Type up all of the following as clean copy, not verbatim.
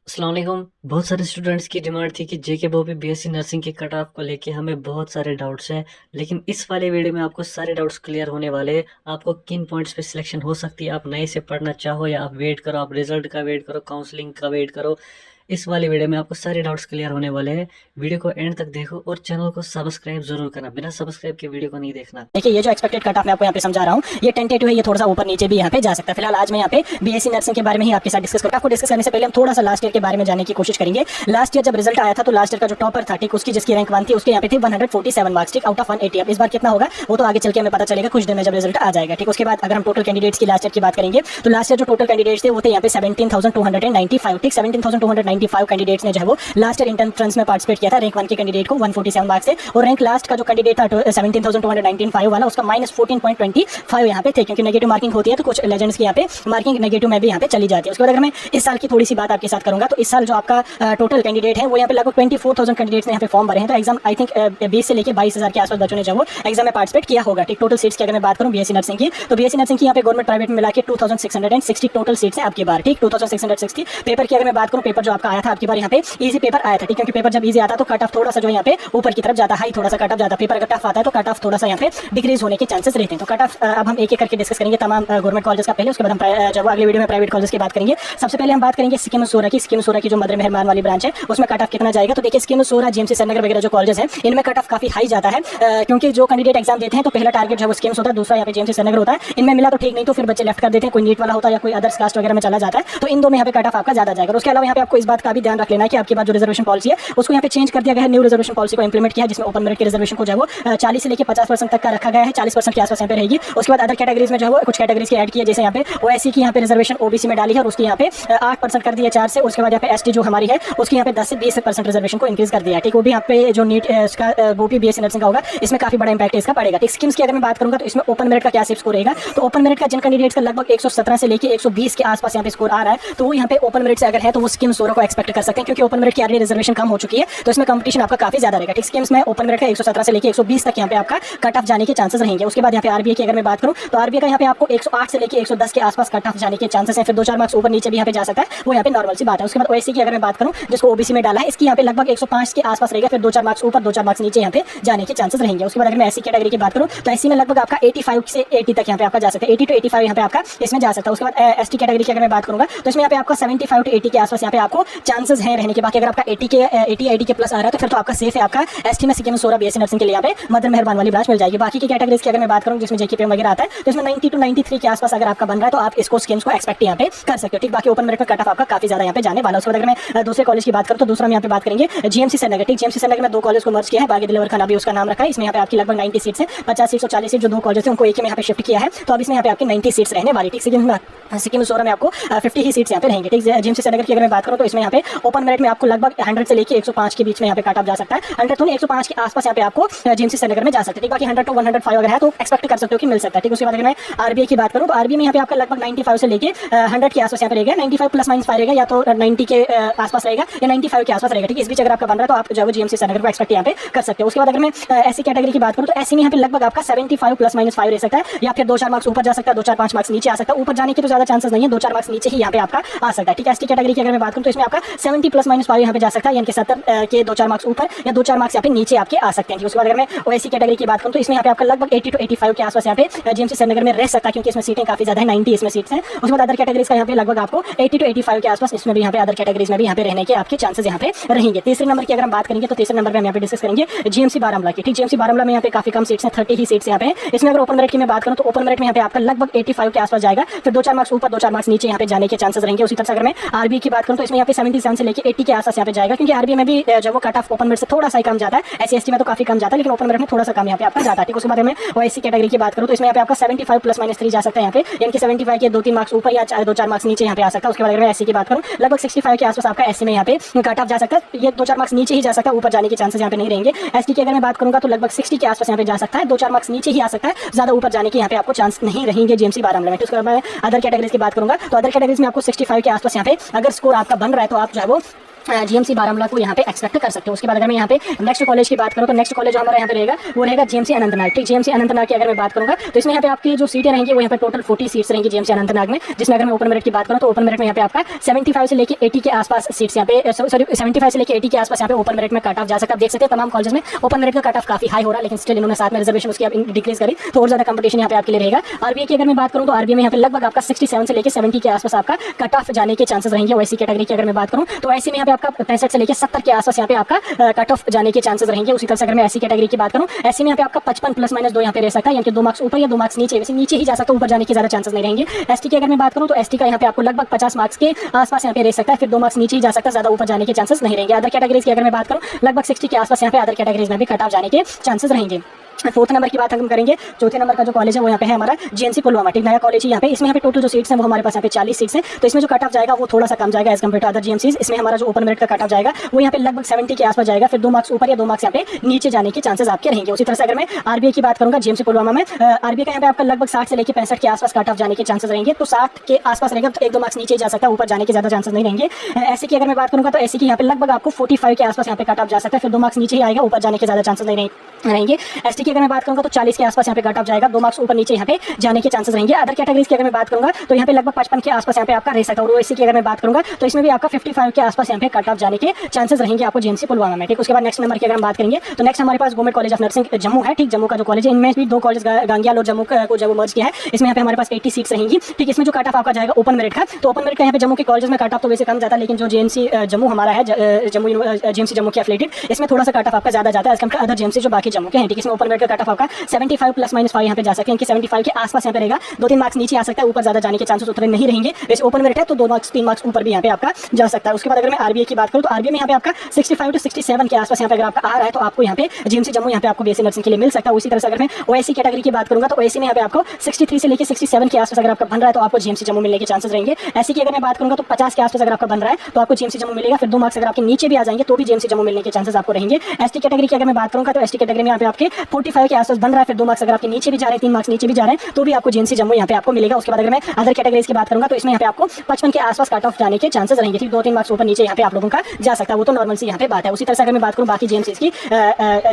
अस्सलाम वालेकुम। बहुत सारे स्टूडेंट्स की डिमांड थी कि जेके बॉबी बीएससी नर्सिंग के कट ऑफ को लेके हमें बहुत सारे डाउट्स हैं, लेकिन इस वाले वीडियो में आपको सारे डाउट्स क्लियर होने वाले हैं। आपको किन पॉइंट्स पे सिलेक्शन हो सकती है, आप नए से पढ़ना चाहो या आप वेट करो, आप रिजल्ट का वेट करो, काउंसलिंग का वेट करो। इस वाले वीडियो में आपको सारे डाउट्स क्लियर होने वाले हैं। वीडियो को एंड तक देखो और चैनल को सब्सक्राइब जरूर करना, बिना सब्सक्राइब के वीडियो को नहीं देखना। देखिए, ये जो एक्सपेक्टेड कट ऑफ मैं आपको यहाँ पे समझा रहा हूँ, ये टेंटेटिव है, ये थोड़ा सा ऊपर नीचे भी यहाँ पे जा सकता है। फिलहाल आज मैं यहाँ पे बीएससी नर्सिंग के बारे में ही आपके साथ डिस्कस करूँगा। आपको डिस्कस करने से पहले हम थोड़ा सा लास्ट ईयर के बारे में जानने की कोशिश करेंगे। लास्ट ईयर जब रिजल्ट आया था तो लास्ट ईयर का जो टॉपर था, ठीक, उसकी जिसकी रैंक 1 थी, उसके यहाँ पे थे 147 मार्क्स, ठीक, आउट ऑफ 180। अब इस बार कितना होगा वो तो आगे चल के हमें पता चलेगा कुछ दिन में जब रिजल्ट आ जाएगा, ठीक। उसके बाद अगर हम टोटल कैंडिडेट्स की लास्ट ईयर की बात करेंगे तो लास्ट ईयर जो टोटल कैंडिडेट्स थे वो थे यहाँ पे 17,295, ठीक। 17,295 कैंडिडेट्स ने जो है वो लास्ट ईयर एंट्रेंस में पार्टिसिपेट किया था। रैंक 1 के कैंडिडेट को 147 मार्क्स थे और रैंक लास्ट का जो कैंडिडेट था 17,295 वाला, उसका -14.25 यहाँ पे थे, क्योंकि नेगेटिव मार्किंग होती है तो कुछ लेजेंड्स की यहाँ पे मार्किंग नेगेटिव में भी यहाँ पे चली जाती है। उसके बाद अगर मैं इस साल की थोड़ी सी बात आपके साथ करूंगा तो इस साल जो आपका टोटल कैंडिडेट है वो यहाँ पे लगभग 24,000 कैंडिडेट्स ने यहाँ पे फॉर्म भरे हैं। तो एग्जाम आई थिंक 20 से लेकर 22,000 के आसपास बच्चों ने जो वो एग्जाम में पार्टिसिपेट किया होगा, ठीक। टोटल सीट्स की अगर मैं बात करूँ बीएससी नर्सिंग की, तो बीएससी नर्सिंग की यहाँ पे गवर्नमेंट प्राइवेट में मिला के 2660 टोटल सीट्स है आपकी बार, ठीक। 2660 पेपर की अगर मैं बात करूँ, पेपर जो आपका आया था आपकी बार यहाँ पे इजी पेपर आया था, ठीक। क्योंकि पेपर जब इजी आता तो कट ऑफ थोड़ा सा जो यहाँ पे ऊपर की तरफ जाता, हाई थोड़ा सा कट ऑफ जाता। पेपर अगर टफ आता है तो कट ऑफ थोड़ा सा यहाँ पे डिक्रीज होने के चांसेस रहते हैं। तो कट ऑफ अब हम एक एक करके डिस्कस करेंगे तमाम गवर्नमेंट कॉलेज का पहले, उसके बाद हम जब अगले वीडियो में प्राइवेट कॉलेज की बात करेंगे। सबसे पहले हम बात करेंगे स्कीम सोरा की। स्कीम सोरा की जो मदर मेहरबान वाली ब्रांच है उसमें कट ऑफ कितना जाएगा, तो देखिए स्कीम सोरा, जेएमसी श्रीनगर वगैरह जो कॉलेज है इनमें कट ऑफ काफी हाई जाता है, क्योंकि जो कैंडिडेट एग्जाम देते हैं तो पहला टारगेट जो है वो स्कीम्स होता है, दूसरा यहाँ पे जेएमसी श्रीनगर होता है। इनमें मिला तो ठीक, नहीं तो फिर बच्चे लेफ्ट कर देते हैं, कोई नीट वाला होता है या कोई अदर्स कास्ट वगैरह में चला जाता है। तो इन दो में यहाँ पे कट ऑफ आपका ज्यादा जाएगा। उसके अलावा यहाँ पे आपको इस बात का भी ध्यान रख लेना है कि आपके बाद जो रिजर्वेशन पॉलिसी है उसको यहाँ पे चेंज कर दिया गया है। न्यू रिजर्वेशन पॉलिसी को इंप्लीमेंट किया है, जिसमें ओपन मेरिट के रिजर्वेशन को जो है वो 40 से लेकर 50% तक का रखा गया है, 40% के आसपास यहाँ पे रहेगी। उसके बाद अदर कैटेगरीज में जो है वो कुछ कैटेगरीज की ऐड की है, जैसे यहाँ पे ओएससी की यहाँ पे रिजर्वेशन ओबीसी में डाली है और उसकी यहाँ पे 8% कर दिया 4 से। उसके बाद यहाँ पे एसटी जो हमारी है उसकी यहाँ पे 10 से 20% रिजर्वेशन को इंक्रीज कर दिया है, ठीक। वो भी यहाँ पे जो नीट इसका वो भी बीएससी नर्सिंग का होगा, इसमें काफी बड़ा इंपैक्ट इसका पड़ेगा, ठीक। स्कीम्स की अगर मैं बात करूंगा तो इसमें ओपन मेरिट का क्या सिर्फ स्कोर रहेगा, तो ओपन मेरिट का जिन कैंडिडेट्स का लगभग 117 से लेकर 120 के आसपास यहाँ पे स्कोर आ रहा है, तो वो यहाँ पे ओपन मेरिट से अगर है तो वो स्कीम सोरा को एक्सपेक्ट कर सकते हैं, क्योंकि ओपन मेरिट की ऑलरेडी रिजर्वेशन कम हो चुकी है, तो इसमें कंपटीशन आपका काफी ज्यादा रहेगा, ठीक। स्कीम्स में ओपन मेरिट का 117 से लेकर 120 तक यहाँ पे आपका कट ऑफ जाने के चांसेस रहेंगे। उसके बाद यहाँ पे आरबीए की अगर मैं बात करूँ तो आरबीए का यहाँ पे आपको 108 से लेकर 110 के आसपास कट ऑफ जाने के चांसेस हैं, फिर 2-4 मार्क्स ऊपर नीचे भी यहाँ पे जा सकता है, वो यहाँ पे नॉर्मल सी बात है। उसके बाद ओएससी की अगर मैं बात करूँ, जिसको ओबीसी में डाला है, इसकी यहाँ पे लगभग 105 के आसपास रहेगा, फिर 2-4 मार्क्स ऊपर 2-4 मार्क्स नीचे यहाँ पे जाने के चांसेस रहेंगे। उसके बाद अगर मैं एससी कैटेगरी की बात करूँ तो एससी में लगभग आपका 85 से 80 तक यहाँ पे आपका जा सकता है, 80 to 85 यहाँ पे आपका इसमें जा सकता है। उसके बाद एसटी कैटेगरी की अगर मैं बात करूँगा तो इसमें यहाँ पे आपका 75 to 80 के आसपास यहाँ पे आपको चांसेस हैं रहने के। बाकी अगर आपका 80 के प्लस आ रहा है तो फिर तो आपका सेफ है। आपका एसटी में स्कीम सोरा बीएससी नर्सिंग के लिए यहाँ पे मदर मेहरबान वाली ब्रांच मिल जाएगी। बाकी की कैटेगरीज की अगर मैं बात करूँ जिसमें जेकेपीएम वगैरह आता है तो इसमें 90 to 93 के आसपास अगर आपका बन रहा है तो आप इसको स्कीम्स को एक्सपेक्ट यहाँ पे कर सकते हो, ठीक। बाकी ओपन मेरिट का कट ऑफ आपका काफी ज्यादा यहाँ पे जाने वाला है। उसके बाद अगर मैं दूसरे कॉलेज की बात करूँ तो दूसरा में यहाँ पे बात करेंगे जेएमसी श्रीनगर, ठीक। जेएमसी श्रीनगर में 2 कॉलेज को मर्ज किया है, बागी दिलवर खान अभी उसका नाम रखा है। इसमें यहाँ पे आपकी लगभग 90 सीट्स है, 50 सीट्स और 40 सीट जो 2 कॉलेज थे उनको एक ही में यहाँ पे शिफ्ट किया है, तो अब इसमें यहाँ पे आपकी 90 सीट्स रहने वाली, ठीक। सिक्किम सोरा में आपको 50 ही सीट्स यहाँ पे रहेंगे, ठीक। जेएमसी श्रीनगर की अगर मैं बात करूँ तो इसमें यहाँ पे ओपन मेरिट में आपको लगभग 100 से लेकर 105 के बीच में यहाँ पे कट ऑफ जा सकता है, 100 तो 105 के आसपास यहाँ पे आपको जेएमसी श्रीनगर में जा सकते हैं, ठीक। बाकी 100 to 105 अगर है तो एक्सपेक्ट कर सकते हो कि मिल सकता है, ठीक। उसके बाद अगर मैं आरबीए की बात करूँ तो आरबीए में यहाँ पे आपका लगभग 95 से लेकर 100 के आसपास यहाँ पे रहेगा, 95 प्लस माइनस 5 रहेगा, या तो 90 के आसपास रहेगा या 95 के आसपास रहेगा, ठीक। इस बीच अगर आपका बन रहा है तो आप जो जेएमसी श्रीनगर को एक्सपेक्ट यहाँ पे कर सकते हो। उसके बाद अगर मैं एससी कैटेगरी की बात करूँ तो एससी में यहाँ पे लगभग आपका 75 प्लस माइनस 5 रह सकता है, या फिर 2-4 मार्क्स ऊपर जा सकता है, 2-4-5 मार्क्स नीचे आ सकता है। ऊपर जाने के तो ज्यादा चांसेस नहीं है, 2-4 मार्क्स नीचे ही यहाँ पे आपका आ सकता है, ठीक है। एसटी कैटेगरी की अगर मैं बात करूँ तो इसमें आपका 70 प्लस माइनस 5 यहाँ पे जा सकता है, यानी कि 70 के 2-4 मार्क्स ऊपर या 2-4 मार्क्स यहाँ पे नीचे आपके आ सकते हैं। उसके बाद अगर मैं ओएससी कैटेगरी की बात करूँ तो इसमें यहाँ पे आपका लगभग 80 to 85 के आसपास यहाँ पे जेएमसी श्रीनगर में रह सकता है, क्योंकि इसमें सीटें काफी ज्यादा है, 90 इसमें सीट्स हैं। उसके बाद अदर कैटेगरीज का यहाँ पे लगभग आपको 80 to 85 के आसपास इसमें भी यहाँ पे अदर कैटेगरीज में भी यहाँ पे रहने के आपके चांसेस यहाँ पे रहेंगे। तीसरे नंबर की अगर हम बात करेंगे तो तीसरे नंबर पे हम यहाँ पे डिस्कस करेंगे जीएमसी बारामूला की, ठीक। जीएमसी बारामूला में यहाँ पे काफी कम सीट्स हैं, 30 ही सीट्स यहाँ पे। इसमें अगर ओपन मेरिट की मैं बात करूँ तो ओपन मेरिट में यहाँ पे आपका लगभग 85 के आसपास जाएगा, फिर 2-4 मार्क्स ऊपर 2-4 मार्क्स नीचे यहाँ पे जाने के चांसेस रहेंगे। उसी तरह से अगर मैं आरबीए की बात करूँ तो इसमें यहाँ पे 77 से लेकर 80 के आसपास यहाँ पे जाएगा, क्योंकि आरबीए में भी जब वो कट ऑफ ओपन मेरिट से थोड़ा सा ही कम जाता है, एससी एसटी में तो काफी कम जाता है, लेकिन ओपन मेरिट में थोड़ा सा कम यहाँ पे आपका जाता है, ठीक। उसके बाद में ओएससी कैटेगरी की बात करूँ तो इसमें यहाँ पे आपका 75 प्लस माइनस 3 जा सकता है यहाँ पे, यानी कि 75 के 2-3 मार्क्स ऊपर या 2-4 मार्क्स नीचे यहाँ पे आ सकता है। उसके बाद अगर मैं एससी की बात करूँ लगभग 65 के आसपास आपका एससी में यहाँ पे कट ऑफ जा सकता है, ये 2-4 मार्क्स नीचे ही जा सकता है, ऊपर जाने के चांसेस यहाँ पे नहीं रहेंगे। एसटी की अगर मैं बात करूँगा तो लगभग 60 के आसपास यहाँ पे जा सकता है, 2-4 मार्क्स नीचे ही आ सकता है, ज्यादा ऊपर जाने के यहाँ पे आपको चांस नहीं रहेंगे जेएमसी बारामूला में। उसके बाद मैं अदर कैटेगरीज की बात करूँगा तो अदर कैटेगरीज में आपको 65 के आसपास यहाँ पे अगर स्कोर आपका बन रहा है तो आप जो है वो जीएमसी बारामूला को यहाँ पे एक्सपेक्ट कर सकते हो। उसके बाद अगर मैं यहाँ पे नेक्स्ट कॉलेज की बात करूँ तो नेक्स्ट कॉलेज जो हमारा यहाँ पे रहेगा वो रहेगा जीएमसी अनंतनाग। ठीक, जीएमसी अनंतनाग की अगर मैं बात करूँगा तो इसमें यहाँ पे आपकी जो सीटें रहेंगी वो यहाँ पे टोटल 40 सीट्स रहेंगी जीएमसी अनंतनाग में, जिसमें अगर मैं ओपन मेरिट की बात करूँ तो ओपन मेरिट में यहाँ पे आपका 75 से लेकर 80 के आसपास सीट्स यहाँ पे, सॉरी 75 से लेकर 80 के आसपास यहाँ पे ओपन मेरिट में कट ऑफ जा सकता है। आप देख सकते हैं तमाम कॉलेज में ओपन मेरिट का कट ऑफ काफी हाई हो रहा है, लेकिन स्टिल इन्होंने साथ में रिजर्वेशन उसकी डिक्रीज करी तो और ज्यादा कंपटीशन यहाँ पे आपके लिए रहेगा। आरबीए की अगर मैं बात करूँ तो आरबीए में यहाँ पे लगभग आपका 67 से लेकर 70 के आसपास आपका कट ऑफ जाने के चांसेस रहेंगे। वैसी कैटेगरी की अगर मैं बात करूँ तो ऐसी में यहाँ पे आपका 65 से लेकर 70 के आसपास यहाँ पे आपका कट ऑफ जाने के चांसेस रहेंगे। उसी तरह से अगर मैं ऐसी कैटेगरी की बात करूँ, ऐसी में यहाँ पे आपका 55 +- 2 यहाँ पे रह सकता है, यानी कि 2 मार्क्स ऊपर या 2 मार्क्स नीचे, वैसे नीचे ही जा सकता है, ऊपर जाने के ज्यादा चांसेस नहीं रहेंगे। एसटी की अगर मैं बात करूँ तो एसटी का यहाँ पे आपको लगभग 50 मार्क्स के आसपास यहाँ पे रह सकता है, फिर 2 मार्क्स नीचे ही जा सकता है, ज्यादा ऊपर जाने के चांसेस नहीं रहेंगे। अदर कैटेगरीज की अगर मैं बात करूँ लगभग 60 के आसपास यहाँ पे अदर कैटेगरीज में भी कट ऑफ जाने के चांसेस रहेंगे। फोर्थ नंबर की बात हम करेंगे, चौथे नंबर का जो कॉलेज है वो यहाँ पे है हमारा जीएनसी पुलवामा। ठीक, नया कॉलेज है यहाँ पे, इसमें यहाँ पे टोटल जो सीट्स हैं वो हमारे पास यहाँ पे 40 सीट्स हैं, तो इसमें जो कट ऑफ जाएगा वो थोड़ा सा कम जाएगा एज कम्पेयर टू अदर जीएमसीज। इसमें हमारा जो ओपन मेरिट का कट ऑफ जाएगा वो यहाँ पे लगभग 70 के आसपास जाएगा, फिर 2 मार्क्स ऊपर या 2 मार्क्स यहाँ पे नीचे जाने के चांसेस आपके रहेंगे। उसी तरह से अगर मैं आरबीए की बात करूँगा जीएमसी पुलवामा में, आरबीए का यहाँ पे आपका लगभग 60 से लेकर 65 के आसपास कट ऑफ जाने के चांसेस रहेंगे, तो 60 के आसपास रहेगा तो 1-2 मार्क्स नीचे जा सकता है, ऊपर जाने के ज्यादा चांसेस नहीं रहेंगे। ऐसी की अगर मैं बात करूँगा तो ऐसी की यहाँ पे लगभग आपको 45 के आसपास यहाँ पे कट ऑफ जा सकता है, फिर 2 मार्क्स नीचे ही आएगा, ऊपर जाने के ज्यादा चांसेस नहीं रहेंगे। एसटी की अगर मैं बात करूँगा तो 40 के आसपास यहाँ पे कट ऑफ जाएगा, 2 मार्क्स ऊपर नीचे यहाँ पे जाने के चांसेस रहेंगे। अदर कैटेगरीज की अगर मैं बात करूँगा तो यहाँ पे लगभग 55 के आसपास यहाँ पे आपका रह सकता है, और ओएससी की अगर मैं बात करूँगा तो इसमें भी आपका 55 के आसपास यहाँ पे कट ऑफ जाने के चांसेस रहेंगे आपको जीएमसी पुलवामा में। ठीक, उसके बाद नेक्स्ट नंबर की अगर हम बात करेंगे तो नेक्स्ट हमारे पास government college of nursing Jammu है। ठीक, जम्मू का जो कॉलेज है, इनमें भी 2 कॉलेज गांगियाल और जम्मू को जब मर्ज किया है, इसमें यहाँ पे हमारे पास 80 सीट्स रहेंगी। ठीक, इसमें जो कट ऑफ आपका जाएगा ओपन मेरिट का, तो ओपन मेरिट का यहाँ पे जम्मू के कॉलेज में कट ऑफ तो वैसे कम जाता है, लेकिन जो जीएमसी जम्मू हमारा है, जम्मू जीएमसी जम्मू के एफिलिएटेड, इसमें थोड़ा सा कट ऑफ आपका ज्यादा जाता है एज कम्पेयर अदर जीएमसी जो बाकी जम्मू के हैं। ठीक, इसमें ओपन मेरिट का कट ऑफ आपका 75 +- 5 यहाँ पे जा सकते हैं, कि 75 के आसपास यहाँ पे रहेगा, 2-3 मार्क्स नीचे आ सकता है, ऊपर ज्यादा जाने के चांसेस उतने नहीं रहेंगे। वैसे ओपन मेरिट है तो 2 मार्क्स 3 मार्क्स ऊपर भी यहाँ पे आपका जा सकता है। उसके बाद अगर मैं आरबीए की बात करूँ तो आरबीए में यहाँ पे आपका 65 to 67 के आसपास यहाँ पे अगर आपका आ रहा है तो आपको यहाँ पे जीएमसी जम्मू यहाँ पे आपको बीएससी नर्सिंग के लिए मिल सकता है। उसी तरह से अगर मैं ओएससी कैटेगरी की बात करूँगा तो ओएससी में यहाँ पे आपको 63 से लेकर 67 के आसपास अगर आपका बन रहा है तो आपको जीएमसी जम्मू मिलने के चांसेस रहेंगे। ऐसी की अगर मैं बात करूँगा तो 50 के आसपास अगर आपका बन रहा है तो आपको जीएमसी जम्मू मिलेगा, फिर 2 मार्क्स अगर आपके नीचे भी आ जाएंगे तो भी जीएमसी जम्मू मिलने के चांसेस आपको रहेंगे। एसटी कैटेगरी की अगर मैं बात करूँगा तो एसटी कैटेगरी में यहाँ पे आपके 45 के आसपास बन रहा है, फिर 2 मार्क्स अगर आपके नीचे भी जा रहे हैं, 3 मार्क्स नीचे भी जा रहे हैं तो भी आपको जीएमसी जम्मू यहाँ पे आपको मिलेगा। उसके बाद अगर मैं अदर कैटेगरीज की बात करूँगा तो इसमें यहाँ पे आपको 55 के आसपास कट ऑफ जाने के चांसेस रहेंगे। ठीक, 2-3 मार्क्स ऊपर नीचे यहाँ पे आप लोगों का जा सकता है, वो तो नॉर्मल सी यहाँ पे बात है। उसी तरह से अगर मैं बात करूँ बाकी जीएमसी की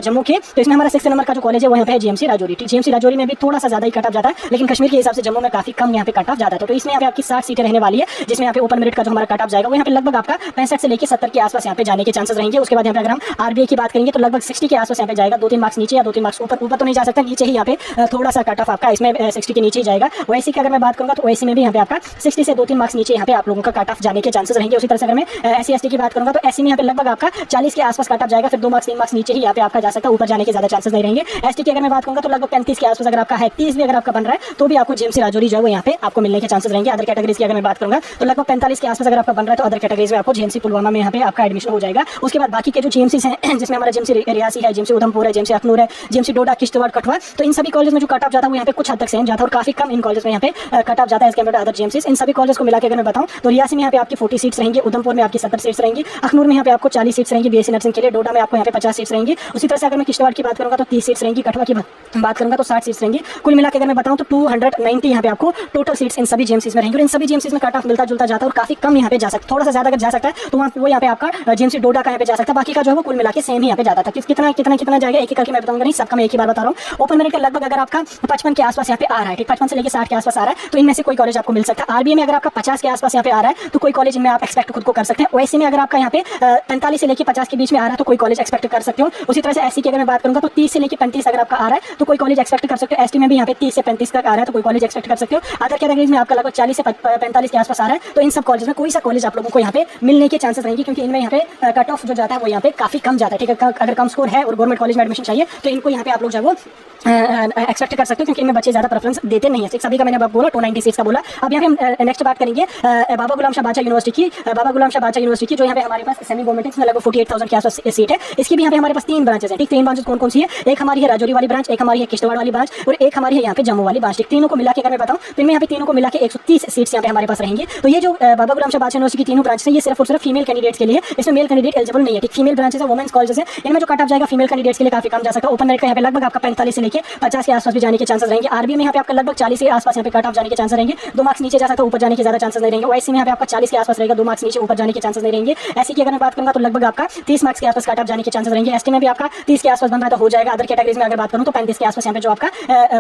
जम्मू के, तो इसमें हमारा 6 नंबर का जो कॉलेज है वो यहाँ पे है जीएमसी राजौरी। ठीक, जीएमसी राजौरी में भी थोड़ा सा ज्यादा ही कट ऑफ जाता है, लेकिन कश्मीर के हिसाब से जम्मू में काफी कम यहाँ पे कट ऑफ जाता है। तो इसमें यहाँ पे आपकी 60 सीटें रहने वाली है, जिसमें यहाँ पे ओपन मेरिट का जो हमारा कट ऑफ जाएगा वो यहाँ पे लगभग आपका 65 से लेकर 70 के आसपास यहाँ पे जाने के चांसेस रहेंगे। उसके बाद यहाँ पे अगर हम आरबीए की बात करेंगे तो लगभग 60 के आसपास यहाँ पे जाएगा, 2-3 मार्क्स नीचे या 2-3 मार्क्स ऊपर तो नहीं जा सकता, नीचे ही यहाँ पे थोड़ा सा कट ऑफ आपका इसमें 60 के नीचे ही जाएगा। ओएससी की अगर मैं बात करूँगा तो ओएससी में भी यहाँ पे आपका 60 से 2-3 मार्क्स नीचे यहाँ पे आप लोगों का कट ऑफ जाने के चांसेस रहेंगे। उसी तरह से अगर मैं एससी एसटी की बात करूँगा तो एससी में यहाँ पे लगभग आपका 40 के आसपास कट ऑफ जाएगा, फिर 2 मार्क्स 3 मार्क्स नीचे ही यहाँ पे आपका जा सकता है, ऊपर जाने के ज्यादा चांसेस नहीं रहेंगे। एसटी की अगर मैं बात करूँगा तो लगभग 35 के आसपास अगर आपका है, 30 भी अगर आपका बन रहा है तो भी आपको जीएमसी राजौरी जो है वो यहाँ पे आपको मिलने के चांसेस रहेंगे। अदर कैटेगरीज की अगर मैं बात करूँगा तो लगभग 45 के आसपास अगर आपका बन रहा है तो अदर कैटेगरीज में आपको जीएमसी पुलवामा में यहाँ पे आपका एडमिशन हो जाएगा। उसके बाद बाकी के जो जीएमसीज हैं, जिसमें हमारा जीएमसी रियासी है, जीएमसी उधमपुर है, जीएमसी अखनूर है, जीएमसी डोडा, किश्तवाड़, कठुआ, तो इन सभी कॉलेज में जो कट ऑफ जाता है वो यहाँ पे कुछ हद तक सेम जाता है और काफी कम इन कॉलेज में यहाँ पे कट ऑफ जाता है एज कम्पेयर टू अदर जीएमसीज। इन सभी कॉलेज को मिला के अगर मैं बताऊँ तो रियासी में यहाँ पे आपकी 40 सीट्स रहेंगी, उधमपुर में आपकी 70 सीट्स रहेंगी, अखनूर में यहाँ पे आपको 40 सीट्स रहेंगी बीएससी नर्सिंग के लिए, डोडा में आपको यहाँ पे 50 सीट्स रहेंगी। उसी तरह से अगर मैं किश्तवाड़ की बात करूँगा तो 30 सीट्स रहेंगी, कठुआ की बात करूँगा तो 60 सीट्स रहेंगी। कुल मिला के अगर मैं बताऊँ तो 290 यहाँ पे आपको टोटल सीट्स इन सभी जीएमसीज में रहेंगी, और इन सभी जीएमसीज में कट ऑफ मिलता जुलता जाता है और काफी कम यहाँ पे जा सकता है। थोड़ा सा ज्यादा अगर जा सकता है तो वो यहाँ पे आपका जीएमसी डोडा का यहाँ पे जा सकता है, बाकी का जो है वो कुल मिला के सेम ही यहाँ पे जाता था। कितना जाएगा एक करके मैं बताऊंगा नहीं, सबका मैं एक ही बार बता रहा हूँ। ओपन मेरिट का लगभग अगर आपका 55 के आसपास यहाँ पे आ रहा है, ठीक, 55 से लेकर 60 के आसपास आ रहा है तो इनमें से कोई कॉलेज आपको मिल सकता है। आरबीए में अगर आपका 50 के आसपास यहाँ पे आ रहा है तो कोई कॉलेज इनमें आप एक्सपेक्ट खुद को कर सकते हैं। ओएससी में अगर आपका यहाँ पे 45 से लेकर 50 के बीच में आ रहा है तो कोई कॉलेज एक्सपेक्ट कर सकते हो। उसी तरह से एससी की अगर मैं बात करूँगा तो 30 से लेकर 35 अगर आपका आ रहा है तो कोई कॉलेज एक्सपेक्ट कर सकते हो। एसटी में भी यहाँ पे 30 से 35 तक आ रहा है तो कोई कॉलेज एक्सपेक्ट कर सकते हो। अदर कैटेगरीज में आपका लगभग 40 से 45 के आसपास आ रहा है तो इन सब कॉलेज में कोई सा कॉलेज आप लोगों को यहाँ पे मिलने के चांसेस रहेंगे, क्योंकि इनमें यहाँ पे कट ऑफ जो जाता है वो यहाँ पे काफी कम जाता है। ठीक है, अगर कम स्कोर है और गवर्नमेंट कॉलेज में एडमिशन चाहिए तो इनको यहाँ पे आप लोग जो है वो एक्सपेक्ट कर सकते हो, क्योंकि इनमें बच्चे ज्यादा प्रेफरेंस देते नहीं है। सभी का मैंने बोला 296 का बोला। अब यहाँ पे हम नेक्स्ट बात करेंगे बाबा गुलाम शाह बादशाह यूनिवर्सिटी की। बाबा गुलाम शाह बादशाह यूनिवर्सिटी की जो यहाँ पे हमारे पास सेमी गवर्नमेंट है, लगभग 48,000 के आसपास सीट है। इसकी भी यहाँ पे हमारे पास 3 ब्रांचेस हैं। ठीक, 3 ब्रांचेस कौन सी है? एक हमारी है राजौरी वाली ब्रांच, एक हमारी है किश्तवाड़ वाली ब्रांच और एक हमारी है यहाँ पे जम्मू वाली ब्रांच। ठीक, तीनों को मिला के अगर मैं बताऊँ तो इनमें यहाँ पे तीनों को मिला के 130 सीट्स यहाँ पे हमारे पास रहेंगी। तो ये जो बाबा गुलाम शाह बादशाह यूनिवर्सिटी की तीनों ब्रांच है ये सिर्फ और सिर्फ फीमेल कैंडिडेट्स के लिए, इसमें मेल कैंडिडेट एलिजिबल नहीं है। ठीक, फीमेल ब्रांचेस है, वुमेन्स कॉलेजेस है, इनमें जो कट ऑफ जाएगा फीमेल कैंडिडेट्स के लिए काफी कम जा सकता है। ओपन मेरिट का यहाँ पे लगभग आपका 45 से लेके 50 के आसपास भी जाने के चांसेस रहेंगे। आरबीए में यहाँ पे आपका लगभग 40 के आसपास यहाँ पे कट ऑफ जाने के चांसेस रहेंगे। 2 मार्क्स नीचे जा सकता है, ऊपर जाने के ज्यादा चांसेस नहीं रहेंगे। ओएससी में यहाँ पे आपका 40 के आसपास रहेगा, 2 मार्क्स नीचे ऊपर जाने के चांसेस नहीं रहेंगे। ऐसी की अगर मैं बात करूंगा तो लगभग आपका 30 मार्क्स के आसपास कट ऑफ जाने के चांसेस रहेंगे। एसटी में भी आपका 30 के आसपास बन रहा है तो हो जाएगा। अदर कैटेगरीज में अगर बात करूं तो 35 के आसपास यहाँ पे जो आपका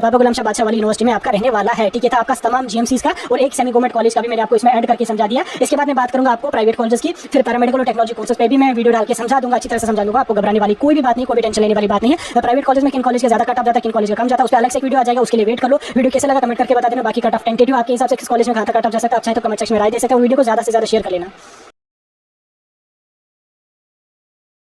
बाबा गुलाम शाह बादशाह वाली यूनिवर्सिटी में आपका रहने वाला है। ठीक है, था आपका तमाम जीएमसीज का और एक सेमी गवर्नमेंट कॉलेज का भी मैंने आपको इसमें ऐड करके समझा दिया। इसके बाद मैं बात करूंगा आपको प्राइवेट कॉलेजेस की, फिर पैरामेडिकल और टेक्नोलॉजी कोर्सेज पे भी मैं वीडियो डाल के समझा दूंगा, अच्छी तरह से समझा दूंगा। आपको घबराने वाली कोई भी बात नहीं, कोई भी टेंशन लेने वाली बात नहीं है। प्राइवेट कॉलेज में किन कॉलेज का ज्यादा कट ऑफ जाता है, किन कॉलेज का कम जाता है, उस पर अलग से वीडियो आ जाएगा, उसके लिए वेट कर लो। वीडियो कैसा लगा कमेंट करके बता देना। बाकी कट ऑफ टेंटेटिव आपके हिसाब से किस कॉलेज में कहाँ तक कट ऑफ जा सकता है, आप चाहे तो कमेंट सेक्शन में राय दे सकते हो। वीडियो को ज्यादा से ज्यादा शेयर कर लेना।